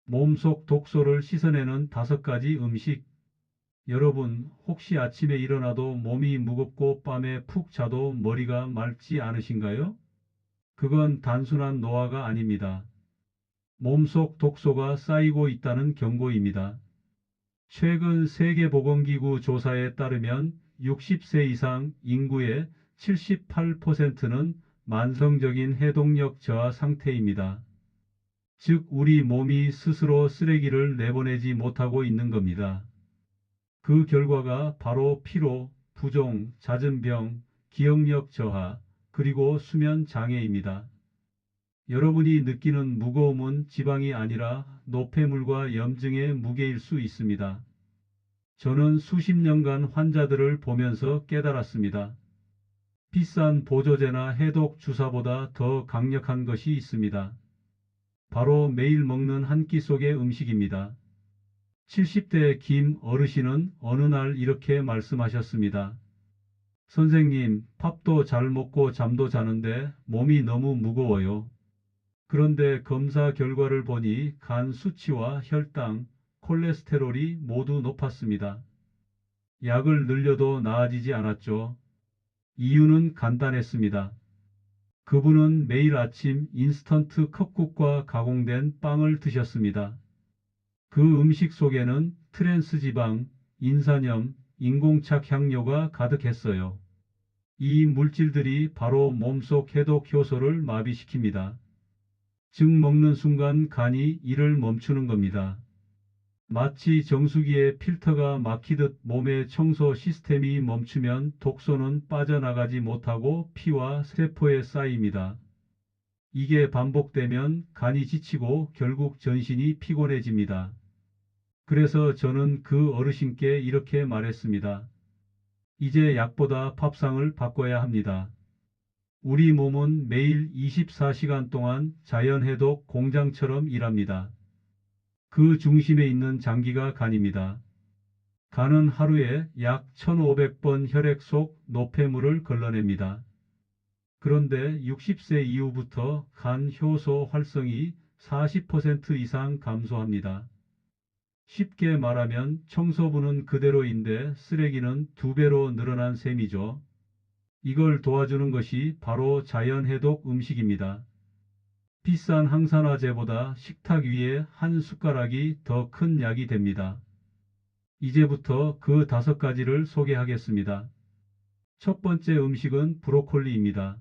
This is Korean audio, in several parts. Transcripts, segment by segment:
몸속 독소를 씻어내는 5가지 음식. 여러분, 혹시 아침에 일어나도 몸이 무겁고 밤에 푹 자도 머리가 맑지 않으신가요? 그건 단순한 노화가 아닙니다. 몸속 독소가 쌓이고 있다는 경고입니다. 최근 세계보건기구 조사에 따르면 60세 이상 인구의 78%는 만성적인 해독력 저하 상태입니다. 즉, 우리 몸이 스스로 쓰레기를 내보내지 못하고 있는 겁니다. 그 결과가 바로 피로, 부종, 잦은 병, 기억력 저하, 그리고 수면 장애입니다. 여러분이 느끼는 무거움은 지방이 아니라 노폐물과 염증의 무게일 수 있습니다. 저는 수십 년간 환자들을 보면서 깨달았습니다. 비싼 보조제나 해독 주사보다 더 강력한 것이 있습니다. 바로 매일 먹는 한 끼 속의 음식입니다. 70대 김 어르신은 어느 날 이렇게 말씀하셨습니다. 선생님, 밥도 잘 먹고 잠도 자는데 몸이 너무 무거워요. 그런데 검사 결과를 보니 간 수치와 혈당, 콜레스테롤이 모두 높았습니다. 약을 늘려도 나아지지 않았죠. 이유는 간단했습니다. 그분은 매일 아침 인스턴트 컵국과 가공된 빵을 드셨습니다. 그 음식 속에는 트랜스 지방, 인산염, 인공착 향료가 가득했어요. 이 물질들이 바로 몸속 해독 효소를 마비시킵니다. 즉 먹는 순간 간이 일을 멈추는 겁니다. 마치 정수기의 필터가 막히듯 몸의 청소 시스템이 멈추면 독소는 빠져나가지 못하고 피와 세포에 쌓입니다. 이게 반복되면 간이 지치고 결국 전신이 피곤해집니다. 그래서 저는 그 어르신께 이렇게 말했습니다. 이제 약보다 밥상을 바꿔야 합니다. 우리 몸은 매일 24시간 동안 자연해독 공장처럼 일합니다. 그 중심에 있는 장기가 간입니다. 간은 하루에 약 1500번 혈액 속 노폐물을 걸러냅니다. 그런데 60세 이후부터 간 효소 활성이 40% 이상 감소합니다. 쉽게 말하면 청소부는 그대로인데 쓰레기는 2배로 늘어난 셈이죠. 이걸 도와주는 것이 바로 자연해독 음식입니다. 비싼 항산화제보다 식탁 위에 한 숟가락이 더 큰 약이 됩니다. 이제부터 그 5가지를 소개하겠습니다. 첫 번째 음식은 브로콜리입니다.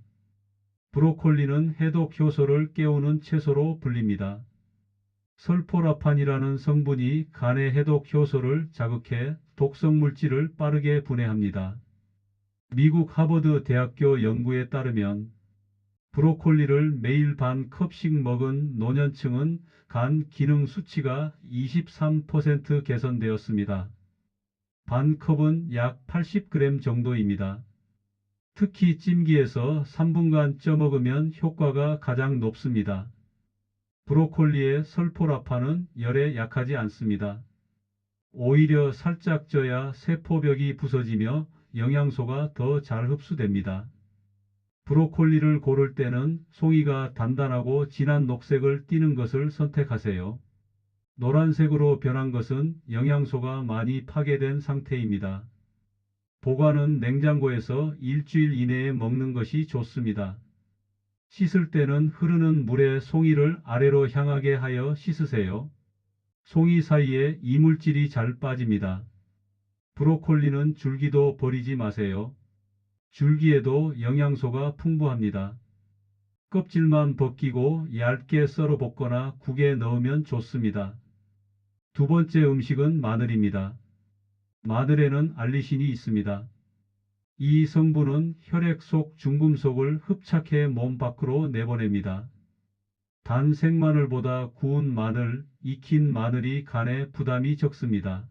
브로콜리는 해독 효소를 깨우는 채소로 불립니다. 설포라판이라는 성분이 간의 해독 효소를 자극해 독성 물질을 빠르게 분해합니다. 미국 하버드 대학교 연구에 따르면 브로콜리를 매일 반 컵씩 먹은 노년층은 간 기능 수치가 23% 개선되었습니다. 반 컵은 약 80g 정도입니다. 특히 찜기에서 3분간 쪄 먹으면 효과가 가장 높습니다. 브로콜리의 설포라판은 열에 약하지 않습니다. 오히려 살짝 쪄야 세포벽이 부서지며 영양소가 더 잘 흡수됩니다. 브로콜리를 고를 때는 송이가 단단하고 진한 녹색을 띠는 것을 선택하세요. 노란색으로 변한 것은 영양소가 많이 파괴된 상태입니다. 보관은 냉장고에서 일주일 이내에 먹는 것이 좋습니다. 씻을 때는 흐르는 물에 송이를 아래로 향하게 하여 씻으세요. 송이 사이에 이물질이 잘 빠집니다. 브로콜리는 줄기도 버리지 마세요. 줄기에도 영양소가 풍부합니다. 껍질만 벗기고 얇게 썰어 볶거나 국에 넣으면 좋습니다. 두 번째 음식은 마늘입니다. 마늘에는 알리신이 있습니다. 이 성분은 혈액 속 중금속을 흡착해 몸 밖으로 내보냅니다. 단 생마늘보다 구운 마늘, 익힌 마늘이 간에 부담이 적습니다.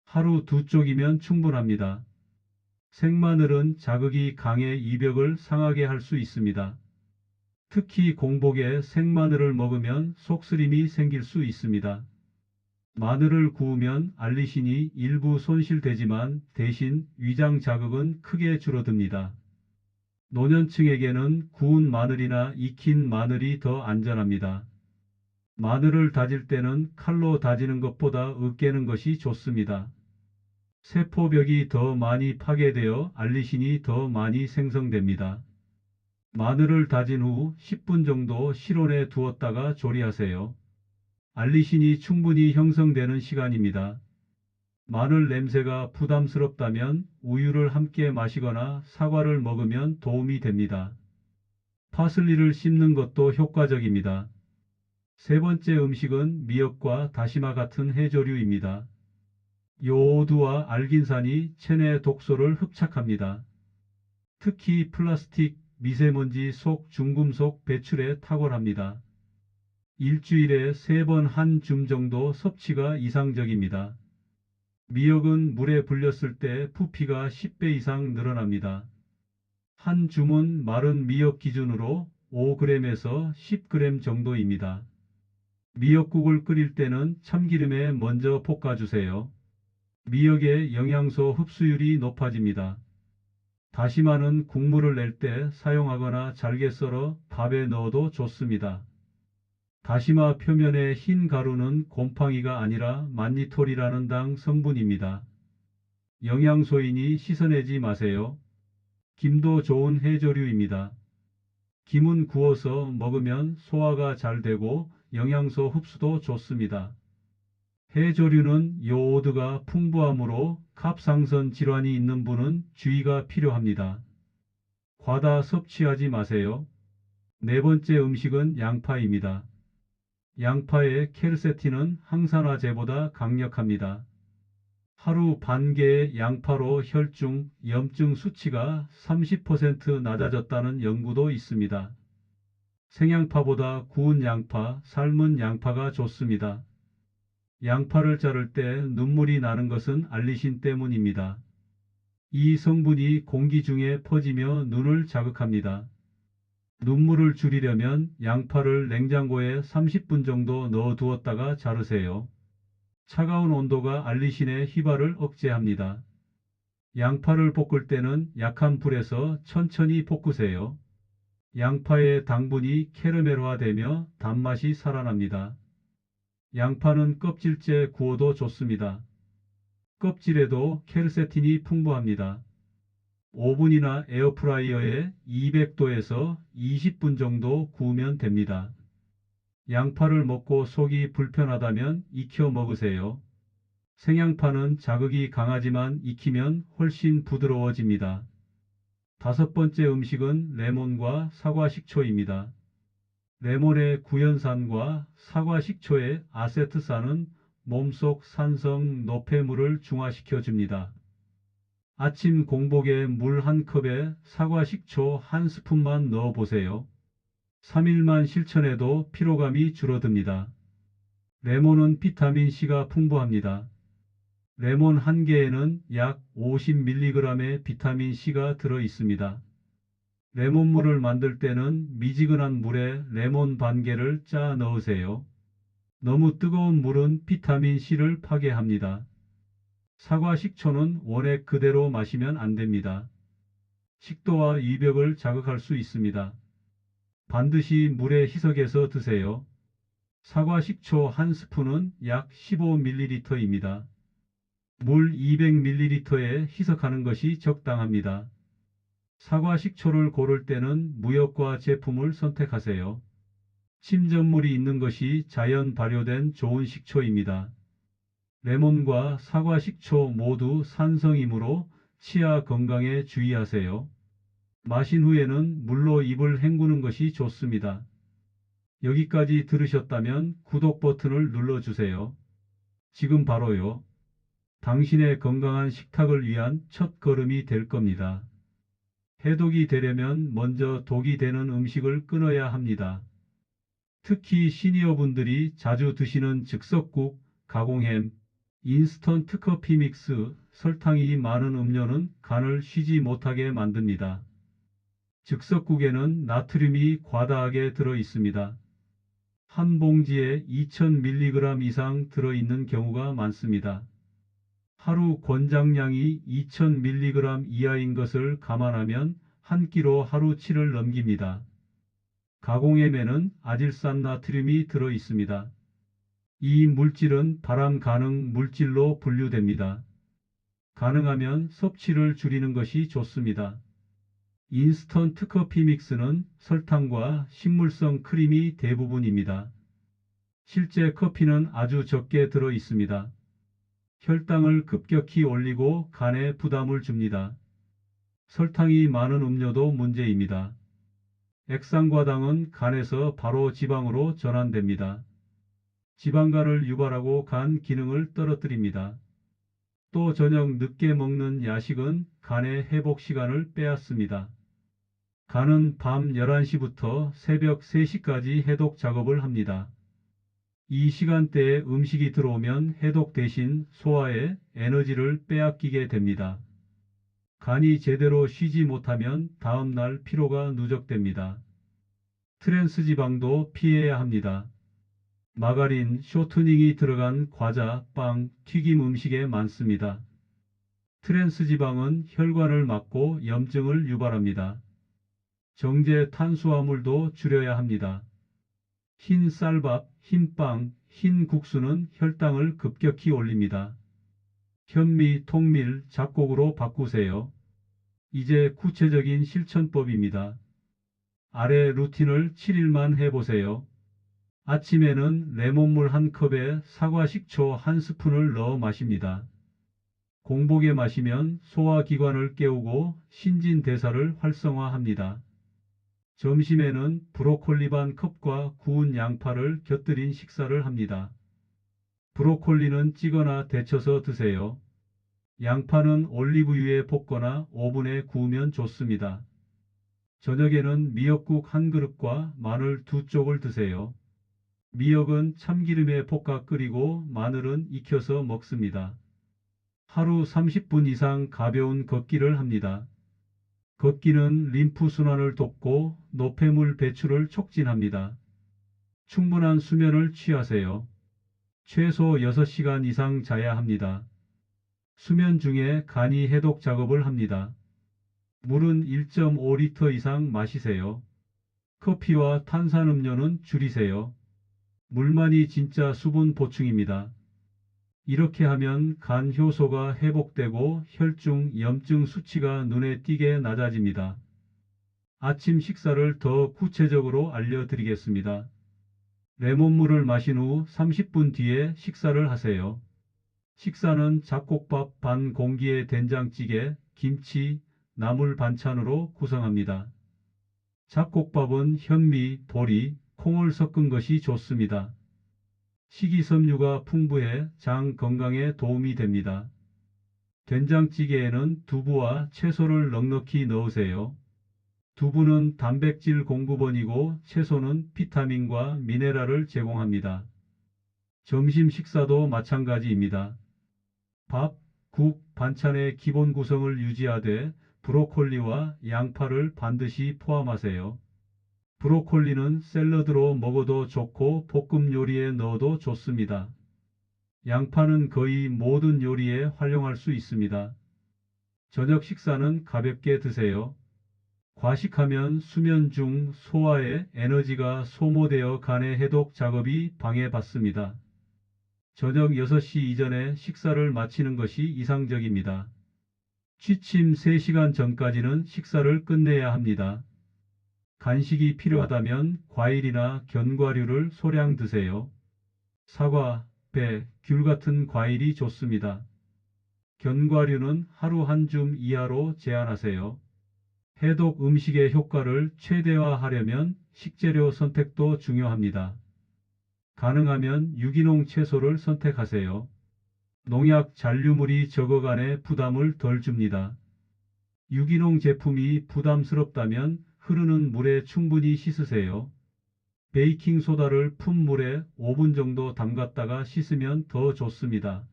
하루 2쪽이면 충분합니다. 생마늘은 자극이 강해 이벽을 상하게 할 수 있습니다. 특히 공복에 생마늘을 먹으면 속쓰림이 생길 수 있습니다. 마늘을 구우면 알리신이 일부 손실되지만 대신 위장 자극은 크게 줄어듭니다. 노년층에게는 구운 마늘이나 익힌 마늘이 더 안전합니다. 마늘을 다질 때는 칼로 다지는 것보다 으깨는 것이 좋습니다. 세포벽이 더 많이 파괴되어 알리신이 더 많이 생성됩니다. 마늘을 다진 후 10분 정도 실온에 두었다가 조리하세요. 알리신이 충분히 형성되는 시간입니다. 마늘 냄새가 부담스럽다면 우유를 함께 마시거나 사과를 먹으면 도움이 됩니다. 파슬리를 씹는 것도 효과적입니다. 세 번째 음식은 미역과 다시마 같은 해조류입니다. 요오드와 알긴산이 체내 독소를 흡착합니다. 특히 플라스틱, 미세먼지 속 중금속 배출에 탁월합니다. 일주일에 3번 한 줌 정도 섭취가 이상적입니다. 미역은 물에 불렸을 때 부피가 10배 이상 늘어납니다. 한 줌은 마른 미역 기준으로 5g에서 10g 정도입니다. 미역국을 끓일 때는 참기름에 먼저 볶아주세요. 미역의 영양소 흡수율이 높아집니다. 다시마는 국물을 낼 때 사용하거나 잘게 썰어 밥에 넣어도 좋습니다. 다시마 표면의 흰 가루는 곰팡이가 아니라 만니톨이라는 당 성분입니다. 영양소이니 씻어내지 마세요. 김도 좋은 해조류입니다. 김은 구워서 먹으면 소화가 잘 되고 영양소 흡수도 좋습니다. 해조류는 요오드가 풍부하므로 갑상선 질환이 있는 분은 주의가 필요합니다. 과다 섭취하지 마세요. 네 번째 음식은 양파입니다. 양파의 케르세틴은 항산화제보다 강력합니다. 하루 반 개의 양파로 혈중, 염증 수치가 30% 낮아졌다는 연구도 있습니다. 생양파보다 구운 양파, 삶은 양파가 좋습니다. 양파를 자를 때 눈물이 나는 것은 알리신 때문입니다. 이 성분이 공기 중에 퍼지며 눈을 자극합니다. 눈물을 줄이려면 양파를 냉장고에 30분 정도 넣어 두었다가 자르세요. 차가운 온도가 알리신의 휘발을 억제합니다. 양파를 볶을 때는 약한 불에서 천천히 볶으세요. 양파의 당분이 캐러멜화되며 단맛이 살아납니다. 양파는 껍질째 구워도 좋습니다. 껍질에도 케르세틴이 풍부합니다. 오븐이나 에어프라이어에 200도에서 20분 정도 구우면 됩니다. 양파를 먹고 속이 불편하다면 익혀 먹으세요. 생양파는 자극이 강하지만 익히면 훨씬 부드러워집니다. 다섯 번째 음식은 레몬과 사과 식초입니다. 레몬의 구연산과 사과 식초의 아세트산은 몸속 산성 노폐물을 중화시켜 줍니다. 아침 공복에 물 한 컵에 사과 식초 한 스푼만 넣어 보세요. 3일만 실천해도 피로감이 줄어듭니다. 레몬은 비타민C가 풍부합니다. 레몬 한 개에는 약 50mg의 비타민C가 들어 있습니다. 레몬물을 만들 때는 미지근한 물에 레몬 반 개를 짜 넣으세요. 너무 뜨거운 물은 비타민C를 파괴합니다. 사과 식초는 원액 그대로 마시면 안 됩니다. 식도와 위벽을 자극할 수 있습니다. 반드시 물에 희석해서 드세요. 사과 식초 한 스푼은 약 15ml입니다. 물 200ml에 희석하는 것이 적당합니다. 사과 식초를 고를 때는 무역과 제품을 선택하세요. 침전물이 있는 것이 자연 발효된 좋은 식초입니다. 레몬과 사과 식초 모두 산성이므로 치아 건강에 주의하세요. 마신 후에는 물로 입을 헹구는 것이 좋습니다. 여기까지 들으셨다면 구독 버튼을 눌러주세요. 지금 바로요. 당신의 건강한 식탁을 위한 첫 걸음이 될 겁니다. 해독이 되려면 먼저 독이 되는 음식을 끊어야 합니다. 특히 시니어분들이 자주 드시는 즉석국, 가공햄, 인스턴트 커피 믹스, 설탕이 많은 음료는 간을 쉬지 못하게 만듭니다. 즉석국에는 나트륨이 과다하게 들어 있습니다. 한 봉지에 2000mg 이상 들어있는 경우가 많습니다. 하루 권장량이 2000mg 이하인 것을 감안하면 한 끼로 하루치를 넘깁니다. 가공액에는 아질산나트륨이 들어 있습니다. 이 물질은 발암 가능 물질로 분류됩니다. 가능하면 섭취를 줄이는 것이 좋습니다. 인스턴트 커피 믹스는 설탕과 식물성 크림이 대부분입니다. 실제 커피는 아주 적게 들어 있습니다. 혈당을 급격히 올리고 간에 부담을 줍니다. 설탕이 많은 음료도 문제입니다. 액상과당은 간에서 바로 지방으로 전환됩니다. 지방간을 유발하고 간 기능을 떨어뜨립니다. 또 저녁 늦게 먹는 야식은 간의 회복 시간을 빼앗습니다. 간은 밤 11시부터 새벽 3시까지 해독 작업을 합니다. 이 시간대에 음식이 들어오면 해독 대신 소화에 에너지를 빼앗기게 됩니다. 간이 제대로 쉬지 못하면 다음날 피로가 누적됩니다. 트랜스 지방도 피해야 합니다. 마가린, 쇼트닝이 들어간 과자, 빵, 튀김 음식에 많습니다. 트랜스 지방은 혈관을 막고 염증을 유발합니다. 정제 탄수화물도 줄여야 합니다. 흰 쌀밥, 흰 빵, 흰 국수는 혈당을 급격히 올립니다. 현미, 통밀, 잡곡으로 바꾸세요. 이제 구체적인 실천법입니다. 아래 루틴을 7일만 해보세요. 아침에는 레몬물 1컵에 사과 식초 1스푼을 넣어 마십니다. 공복에 마시면 소화기관을 깨우고 신진대사를 활성화합니다. 점심에는 브로콜리 반 컵과 구운 양파를 곁들인 식사를 합니다. 브로콜리는 찌거나 데쳐서 드세요. 양파는 올리브유에 볶거나 오븐에 구우면 좋습니다. 저녁에는 미역국 1그릇과 마늘 2쪽을 드세요. 미역은 참기름에 볶아 끓이고 마늘은 익혀서 먹습니다. 하루 30분 이상 가벼운 걷기를 합니다. 걷기는 림프 순환을 돕고 노폐물 배출을 촉진합니다. 충분한 수면을 취하세요. 최소 6시간 이상 자야 합니다. 수면 중에 간이 해독 작업을 합니다. 물은 1.5리터 이상 마시세요. 커피와 탄산음료는 줄이세요. 물만이 진짜 수분 보충입니다. 이렇게 하면 간 효소가 회복되고 혈중 염증 수치가 눈에 띄게 낮아집니다. 아침 식사를 더 구체적으로 알려드리겠습니다. 레몬물을 마신 후 30분 뒤에 식사를 하세요. 식사는 잡곡밥 반 공기의 된장찌개, 김치, 나물 반찬으로 구성합니다. 잡곡밥은 현미, 보리, 콩을 섞은 것이 좋습니다. 식이섬유가 풍부해 장 건강에 도움이 됩니다. 된장찌개에는 두부와 채소를 넉넉히 넣으세요. 두부는 단백질 공급원이고 채소는 비타민과 미네랄을 제공합니다. 점심 식사도 마찬가지입니다. 밥, 국, 반찬의 기본 구성을 유지하되 브로콜리와 양파를 반드시 포함하세요. 브로콜리는 샐러드로 먹어도 좋고 볶음 요리에 넣어도 좋습니다. 양파는 거의 모든 요리에 활용할 수 있습니다. 저녁 식사는 가볍게 드세요. 과식하면 수면 중 소화에 에너지가 소모되어 간의 해독 작업이 방해받습니다. 저녁 6시 이전에 식사를 마치는 것이 이상적입니다. 취침 3시간 전까지는 식사를 끝내야 합니다. 간식이 필요하다면 과일이나 견과류를 소량 드세요. 사과, 배, 귤 같은 과일이 좋습니다. 견과류는 하루 한 줌 이하로 제한하세요. 해독 음식의 효과를 최대화하려면 식재료 선택도 중요합니다. 가능하면 유기농 채소를 선택하세요. 농약 잔류물이 적어간에 부담을 덜 줍니다. 유기농 제품이 부담스럽다면 흐르는 물에 충분히 씻으세요. 베이킹소다를 푼 물에 5분 정도 담갔다가 씻으면 더 좋습니다.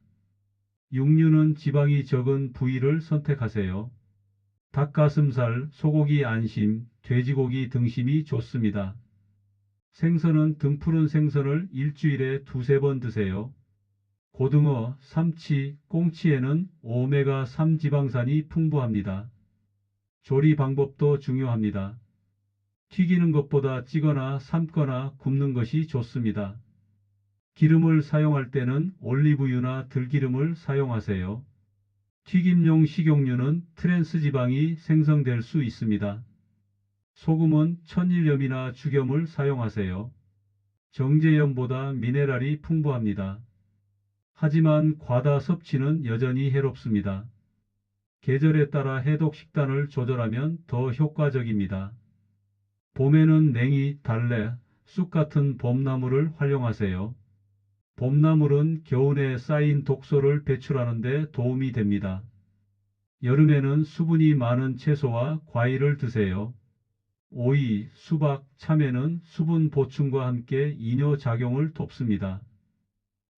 육류는 지방이 적은 부위를 선택하세요. 닭가슴살, 소고기 안심, 돼지고기 등심이 좋습니다. 생선은 등푸른 생선을 일주일에 2~3번 드세요. 고등어, 삼치, 꽁치에는 오메가3 지방산이 풍부합니다. 조리 방법도 중요합니다. 튀기는 것보다 찌거나 삶거나 굽는 것이 좋습니다. 기름을 사용할 때는 올리브유나 들기름을 사용하세요. 튀김용 식용유는 트랜스 지방이 생성될 수 있습니다. 소금은 천일염이나 죽염을 사용하세요. 정제염보다 미네랄이 풍부합니다. 하지만 과다 섭취는 여전히 해롭습니다. 계절에 따라 해독 식단을 조절하면 더 효과적입니다. 봄에는 냉이, 달래, 쑥 같은 봄나물을 활용하세요. 봄나물은 겨울에 쌓인 독소를 배출하는 데 도움이 됩니다. 여름에는 수분이 많은 채소와 과일을 드세요. 오이, 수박, 참외는 수분 보충과 함께 이뇨작용을 돕습니다.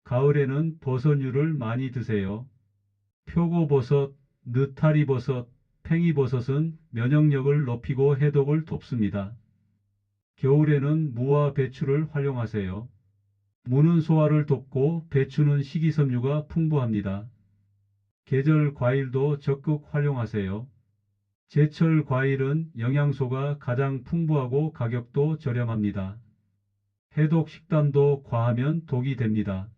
가을에는 버섯류를 많이 드세요. 표고버섯, 느타리버섯, 팽이버섯은 면역력을 높이고 해독을 돕습니다. 겨울에는 무와 배추를 활용하세요. 무는 소화를 돕고 배추는 식이섬유가 풍부합니다. 계절 과일도 적극 활용하세요. 제철 과일은 영양소가 가장 풍부하고 가격도 저렴합니다. 해독 식단도 과하면 독이 됩니다.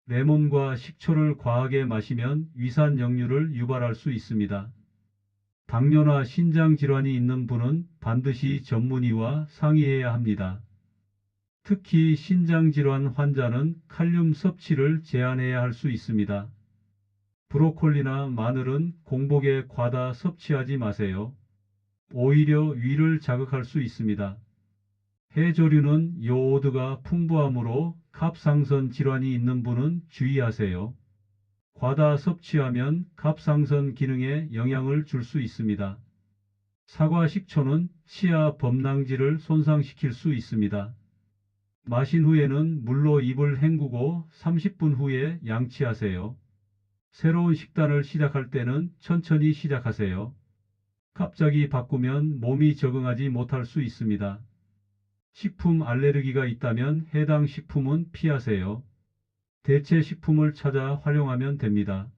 레몬과 식초를 과하게 마시면 위산 역류를 유발할 수 있습니다. 당뇨나 신장 질환이 있는 분은 반드시 전문의와 상의해야 합니다. 특히 신장 질환 환자는 칼륨 섭취를 제한해야 할 수 있습니다. 브로콜리나 마늘은 공복에 과다 섭취하지 마세요. 오히려 위를 자극할 수 있습니다. 해조류는 요오드가 풍부하므로 갑상선 질환이 있는 분은 주의하세요. 과다 섭취하면 갑상선 기능에 영향을 줄 수 있습니다. 사과 식초는 치아 범랑질을 손상시킬 수 있습니다. 마신 후에는 물로 입을 헹구고 30분 후에 양치하세요. 새로운 식단을 시작할 때는 천천히 시작하세요. 갑자기 바꾸면 몸이 적응하지 못할 수 있습니다. 식품 알레르기가 있다면 해당 식품은 피하세요. 대체 식품을 찾아 활용하면 됩니다.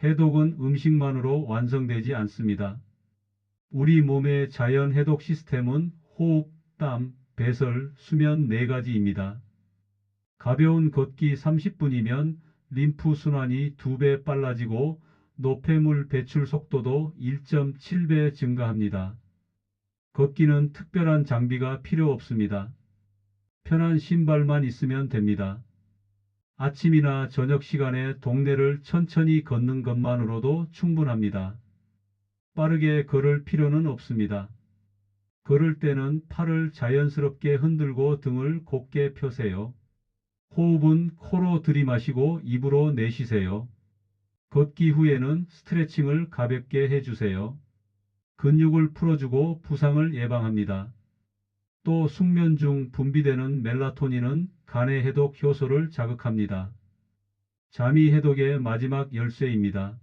해독은 음식만으로 완성되지 않습니다. 우리 몸의 자연 해독 시스템은 호흡, 땀, 배설, 수면 4가지입니다. 가벼운 걷기 30분이면 림프 순환이 2배 빨라지고 노폐물 배출 속도도 1.7배 증가합니다. 걷기는 특별한 장비가 필요 없습니다. 편한 신발만 있으면 됩니다. 아침이나 저녁 시간에 동네를 천천히 걷는 것만으로도 충분합니다. 빠르게 걸을 필요는 없습니다. 걸을 때는 팔을 자연스럽게 흔들고 등을 곧게 펴세요. 호흡은 코로 들이마시고 입으로 내쉬세요. 걷기 후에는 스트레칭을 가볍게 해주세요. 근육을 풀어주고 부상을 예방합니다. 또 숙면 중 분비되는 멜라토닌은 간의 해독 효소를 자극합니다. 잠이 해독의 마지막 열쇠입니다.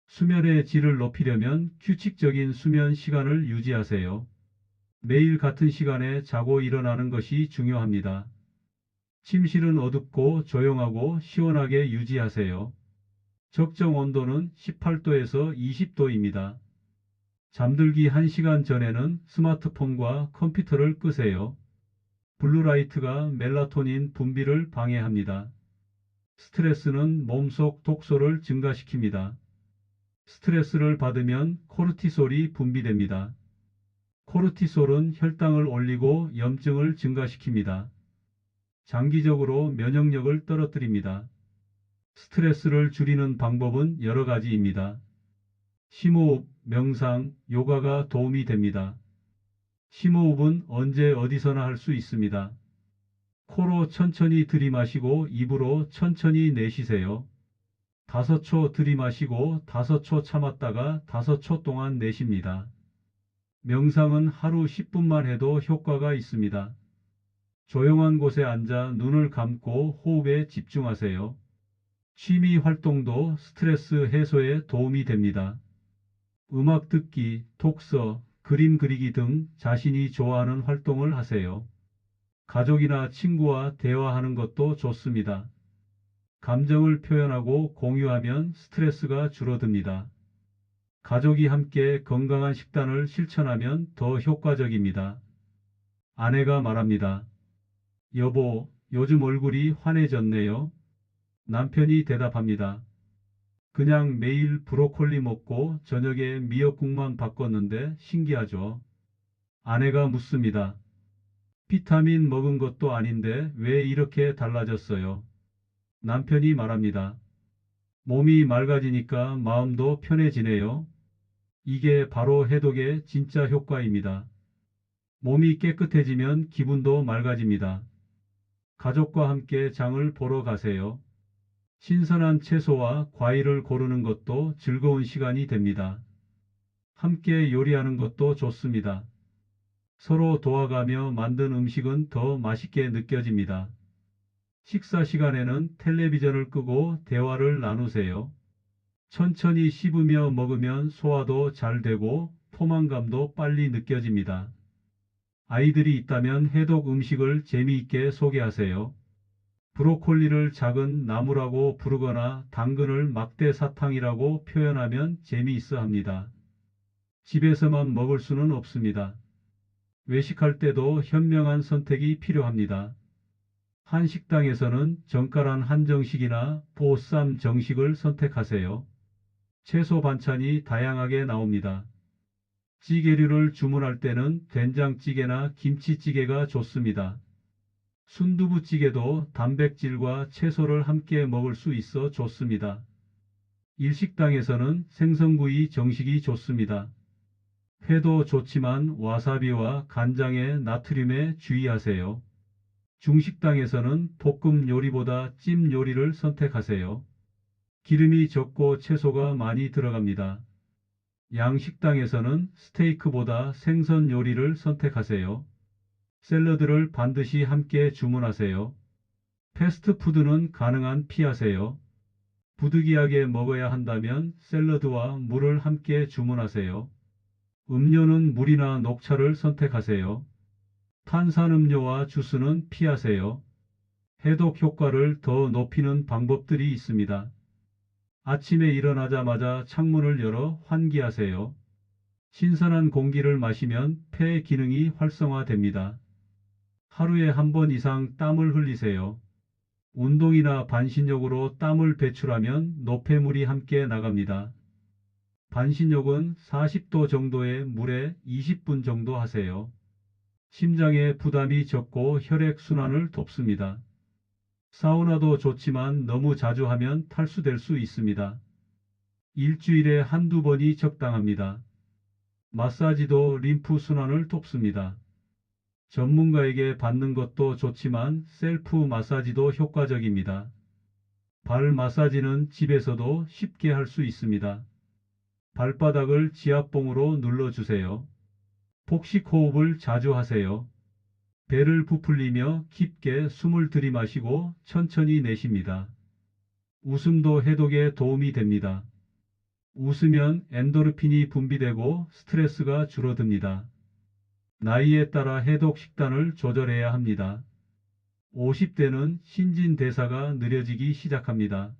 수면의 질을 높이려면 규칙적인 수면 시간을 유지하세요. 매일 같은 시간에 자고 일어나는 것이 중요합니다. 침실은 어둡고 조용하고 시원하게 유지하세요. 적정 온도는 18도에서 20도입니다. 잠들기 1시간 전에는 스마트폰과 컴퓨터를 끄세요. 블루라이트가 멜라토닌 분비를 방해합니다. 스트레스는 몸속 독소를 증가시킵니다. 스트레스를 받으면 코르티솔이 분비됩니다. 코르티솔은 혈당을 올리고 염증을 증가시킵니다. 장기적으로 면역력을 떨어뜨립니다. 스트레스를 줄이는 방법은 여러 가지입니다. 심호흡, 명상, 요가가 도움이 됩니다. 심호흡은 언제 어디서나 할 수 있습니다. 코로 천천히 들이마시고 입으로 천천히 내쉬세요. 5초 들이마시고 5초 참았다가 5초 동안 내쉽니다. 명상은 하루 10분만 해도 효과가 있습니다. 조용한 곳에 앉아 눈을 감고 호흡에 집중하세요. 취미 활동도 스트레스 해소에 도움이 됩니다. 음악 듣기, 독서, 그림 그리기 등 자신이 좋아하는 활동을 하세요. 가족이나 친구와 대화하는 것도 좋습니다. 감정을 표현하고 공유하면 스트레스가 줄어듭니다. 가족이 함께 건강한 식단을 실천하면 더 효과적입니다. 아내가 말합니다. 여보, 요즘 얼굴이 환해졌네요. 남편이 대답합니다. 그냥 매일 브로콜리 먹고 저녁에 미역국만 바꿨는데 신기하죠? 아내가 묻습니다. 비타민 먹은 것도 아닌데 왜 이렇게 달라졌어요? 남편이 말합니다. 몸이 맑아지니까 마음도 편해지네요. 이게 바로 해독의 진짜 효과입니다. 몸이 깨끗해지면 기분도 맑아집니다. 가족과 함께 장을 보러 가세요. 신선한 채소와 과일을 고르는 것도 즐거운 시간이 됩니다. 함께 요리하는 것도 좋습니다. 서로 도와가며 만든 음식은 더 맛있게 느껴집니다. 식사 시간에는 텔레비전을 끄고 대화를 나누세요. 천천히 씹으며 먹으면 소화도 잘 되고 포만감도 빨리 느껴집니다. 아이들이 있다면 해독 음식을 재미있게 소개하세요. 브로콜리를 작은 나무라고 부르거나 당근을 막대 사탕이라고 표현하면 재미있어 합니다. 집에서만 먹을 수는 없습니다. 외식할 때도 현명한 선택이 필요합니다. 한식당에서는 정갈한 한정식이나 보쌈 정식을 선택하세요. 채소 반찬이 다양하게 나옵니다. 찌개류를 주문할 때는 된장찌개나 김치찌개가 좋습니다. 순두부찌개도 단백질과 채소를 함께 먹을 수 있어 좋습니다. 일식당에서는 생선구이 정식이 좋습니다. 회도 좋지만 와사비와 간장의 나트륨에 주의하세요. 중식당에서는 볶음 요리보다 찜 요리를 선택하세요. 기름이 적고 채소가 많이 들어갑니다. 양식당에서는 스테이크보다 생선 요리를 선택하세요. 샐러드를 반드시 함께 주문하세요. 패스트푸드는 가능한 피하세요. 부득이하게 먹어야 한다면 샐러드와 물을 함께 주문하세요. 음료는 물이나 녹차를 선택하세요. 탄산음료와 주스는 피하세요. 해독 효과를 더 높이는 방법들이 있습니다. 아침에 일어나자마자 창문을 열어 환기하세요. 신선한 공기를 마시면 폐 기능이 활성화됩니다. 하루에 한 번 이상 땀을 흘리세요. 운동이나 반신욕으로 땀을 배출하면 노폐물이 함께 나갑니다. 반신욕은 40도 정도의 물에 20분 정도 하세요. 심장에 부담이 적고 혈액순환을 돕습니다. 사우나도 좋지만 너무 자주 하면 탈수될 수 있습니다. 일주일에 한두 번이 적당합니다. 마사지도 림프 순환을 돕습니다. 전문가에게 받는 것도 좋지만 셀프 마사지도 효과적입니다. 발 마사지는 집에서도 쉽게 할 수 있습니다. 발바닥을 지압봉으로 눌러주세요. 복식 호흡을 자주 하세요. 배를 부풀리며 깊게 숨을 들이마시고 천천히 내쉽니다. 웃음도 해독에 도움이 됩니다. 웃으면 엔도르핀이 분비되고 스트레스가 줄어듭니다. 나이에 따라 해독 식단을 조절해야 합니다. 50대는 신진대사가 느려지기 시작합니다.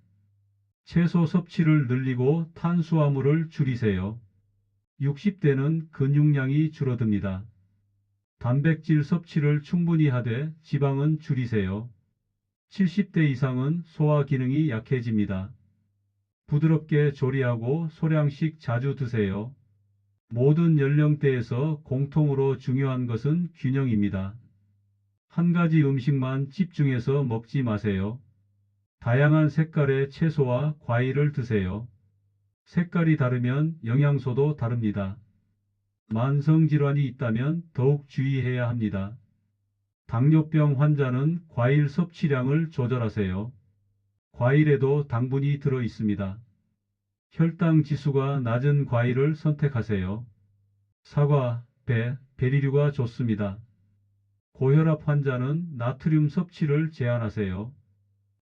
채소 섭취를 늘리고 탄수화물을 줄이세요. 60대는 근육량이 줄어듭니다. 단백질 섭취를 충분히 하되 지방은 줄이세요. 70대 이상은 소화 기능이 약해집니다. 부드럽게 조리하고 소량씩 자주 드세요. 모든 연령대에서 공통으로 중요한 것은 균형입니다. 한 가지 음식만 집중해서 먹지 마세요. 다양한 색깔의 채소와 과일을 드세요. 색깔이 다르면 영양소도 다릅니다. 만성질환이 있다면 더욱 주의해야 합니다. 당뇨병 환자는 과일 섭취량을 조절하세요. 과일에도 당분이 들어 있습니다. 혈당 지수가 낮은 과일을 선택하세요. 사과, 배, 베리류가 좋습니다. 고혈압 환자는 나트륨 섭취를 제한하세요.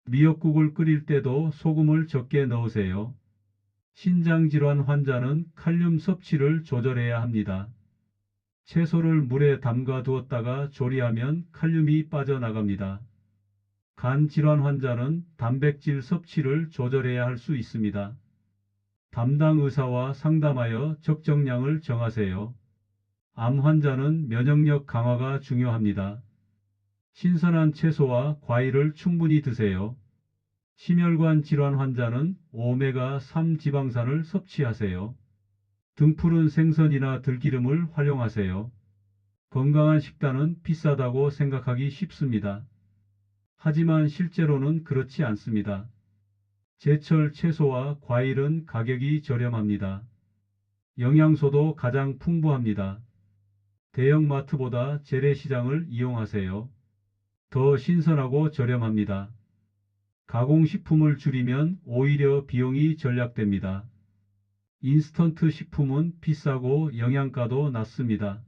미역국을 끓일 때도 소금을 적게 넣으세요. 신장질환 환자는 칼륨 섭취를 조절해야 합니다. 채소를 물에 담가 두었다가 조리하면 칼륨이 빠져나갑니다. 간 질환 환자는 단백질 섭취를 조절해야 할 수 있습니다. 담당 의사와 상담하여 적정량을 정하세요. 암 환자는 면역력 강화가 중요합니다. 신선한 채소와 과일을 충분히 드세요. 심혈관 질환 환자는 오메가3 지방산을 섭취하세요. 등푸른 생선이나 들기름을 활용하세요. 건강한 식단은 비싸다고 생각하기 쉽습니다. 하지만 실제로는 그렇지 않습니다. 제철 채소와 과일은 가격이 저렴합니다. 영양소도 가장 풍부합니다. 대형마트보다 재래시장을 이용하세요. 더 신선하고 저렴합니다. 가공식품을 줄이면 오히려 비용이 절약됩니다. 인스턴트 식품은 비싸고 영양가도 낮습니다.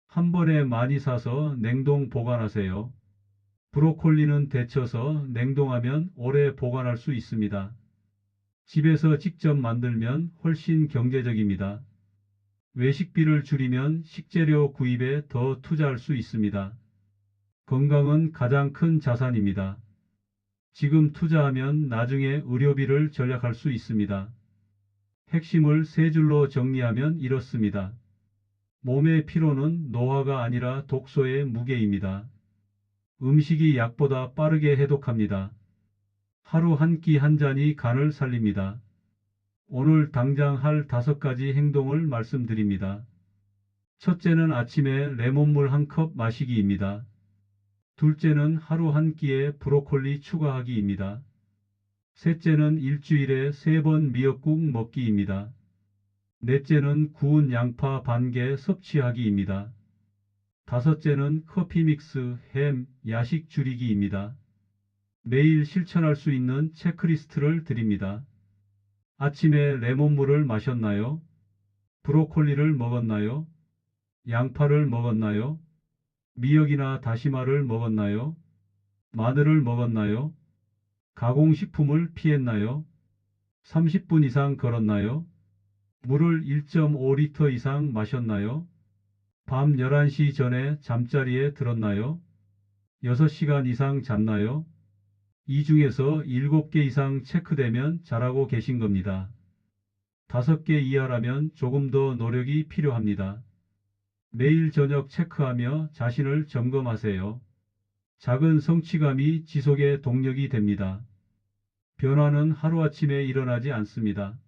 한 번에 많이 사서 냉동 보관하세요. 브로콜리는 데쳐서 냉동하면 오래 보관할 수 있습니다. 집에서 직접 만들면 훨씬 경제적입니다. 외식비를 줄이면 식재료 구입에 더 투자할 수 있습니다. 건강은 가장 큰 자산입니다. 지금 투자하면 나중에 의료비를 절약할 수 있습니다. 핵심을 세 줄로 정리하면 이렇습니다. 몸의 피로는 노화가 아니라 독소의 무게입니다. 음식이 약보다 빠르게 해독합니다. 하루 한 끼 한 잔이 간을 살립니다. 오늘 당장 할 5가지 행동을 말씀드립니다. 첫째는 아침에 레몬물 1컵 마시기입니다. 둘째는 하루 한 끼에 브로콜리 추가하기입니다. 셋째는 일주일에 3번 미역국 먹기입니다. 넷째는 구운 양파 반 개 섭취하기입니다. 다섯째는 커피 믹스, 햄, 야식 줄이기입니다. 매일 실천할 수 있는 체크리스트를 드립니다. 아침에 레몬물을 마셨나요? 브로콜리를 먹었나요? 양파를 먹었나요? 미역이나 다시마를 먹었나요? 마늘을 먹었나요? 가공식품을 피했나요? 30분 이상 걸었나요? 물을 1.5리터 이상 마셨나요? 밤 11시 전에 잠자리에 들었나요? 6시간 이상 잤나요? 이 중에서 7개 이상 체크되면 잘하고 계신 겁니다. 5개 이하라면 조금 더 노력이 필요합니다. 매일 저녁 체크하며 자신을 점검하세요. 작은 성취감이 지속의 동력이 됩니다. 변화는 하루아침에 일어나지 않습니다.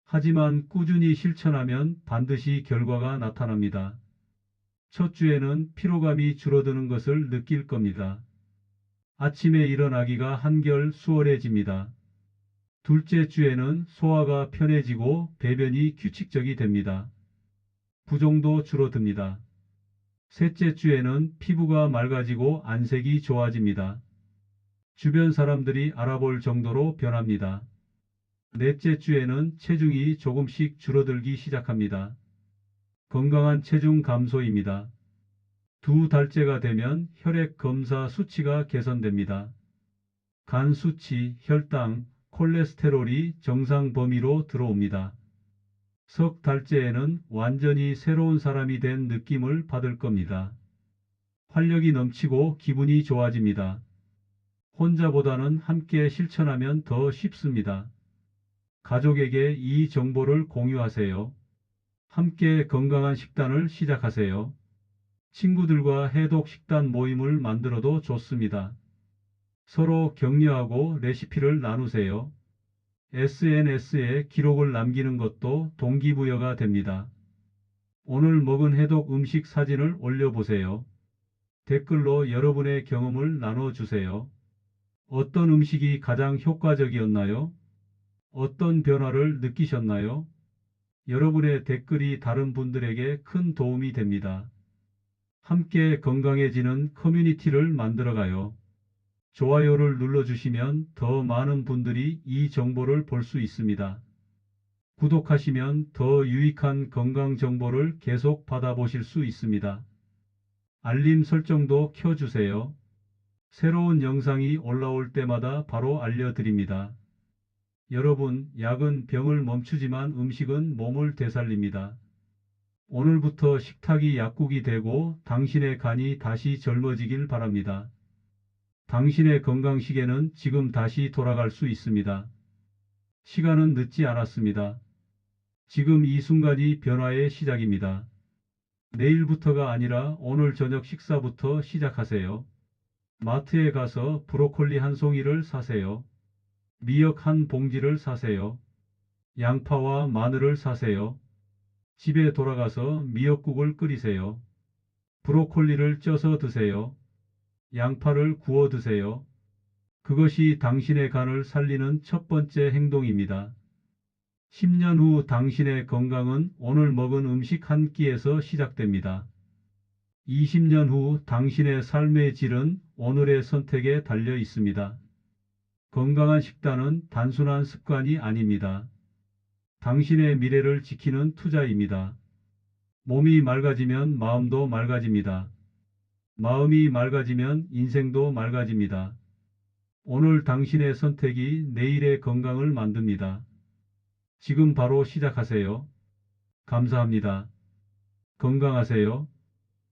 하지만 꾸준히 실천하면 반드시 결과가 나타납니다. 첫 주에는 피로감이 줄어드는 것을 느낄 겁니다. 아침에 일어나기가 한결 수월해집니다. 둘째 주에는 소화가 편해지고 배변이 규칙적이 됩니다. 부종도 줄어듭니다. 셋째 주에는 피부가 맑아지고 안색이 좋아집니다. 주변 사람들이 알아볼 정도로 변합니다. 넷째 주에는 체중이 조금씩 줄어들기 시작합니다. 건강한 체중 감소입니다. 2달째가 되면 혈액 검사 수치가 개선됩니다. 간 수치, 혈당, 콜레스테롤이 정상 범위로 들어옵니다. 석 달째에는 완전히 새로운 사람이 된 느낌을 받을 겁니다. 활력이 넘치고 기분이 좋아집니다. 혼자보다는 함께 실천하면 더 쉽습니다. 가족에게 이 정보를 공유하세요. 함께 건강한 식단을 시작하세요. 친구들과 해독 식단 모임을 만들어도 좋습니다. 서로 격려하고 레시피를 나누세요. SNS에 기록을 남기는 것도 동기부여가 됩니다. 오늘 먹은 해독 음식 사진을 올려보세요. 댓글로 여러분의 경험을 나눠주세요. 어떤 음식이 가장 효과적이었나요? 어떤 변화를 느끼셨나요? 여러분의 댓글이 다른 분들에게 큰 도움이 됩니다. 함께 건강해지는 커뮤니티를 만들어가요. 좋아요를 눌러주시면 더 많은 분들이 이 정보를 볼 수 있습니다. 구독하시면 더 유익한 건강 정보를 계속 받아보실 수 있습니다. 알림 설정도 켜주세요. 새로운 영상이 올라올 때마다 바로 알려드립니다. 여러분, 약은 병을 멈추지만 음식은 몸을 되살립니다. 오늘부터 식탁이 약국이 되고 당신의 간이 다시 젊어지길 바랍니다. 당신의 건강 시계는 지금 다시 돌아갈 수 있습니다. 시간은 늦지 않았습니다. 지금 이 순간이 변화의 시작입니다. 내일부터가 아니라 오늘 저녁 식사부터 시작하세요. 마트에 가서 브로콜리 한 송이를 사세요. 미역 한 봉지를 사세요. 양파와 마늘을 사세요. 집에 돌아가서 미역국을 끓이세요. 브로콜리를 쪄서 드세요. 양파를 구워 드세요. 그것이 당신의 간을 살리는 첫 번째 행동입니다. 10년 후 당신의 건강은 오늘 먹은 음식 한 끼에서 시작됩니다. 20년 후 당신의 삶의 질은 오늘의 선택에 달려 있습니다. 건강한 식단은 단순한 습관이 아닙니다. 당신의 미래를 지키는 투자입니다. 몸이 맑아지면 마음도 맑아집니다. 마음이 맑아지면 인생도 맑아집니다. 오늘 당신의 선택이 내일의 건강을 만듭니다. 지금 바로 시작하세요. 감사합니다. 건강하세요.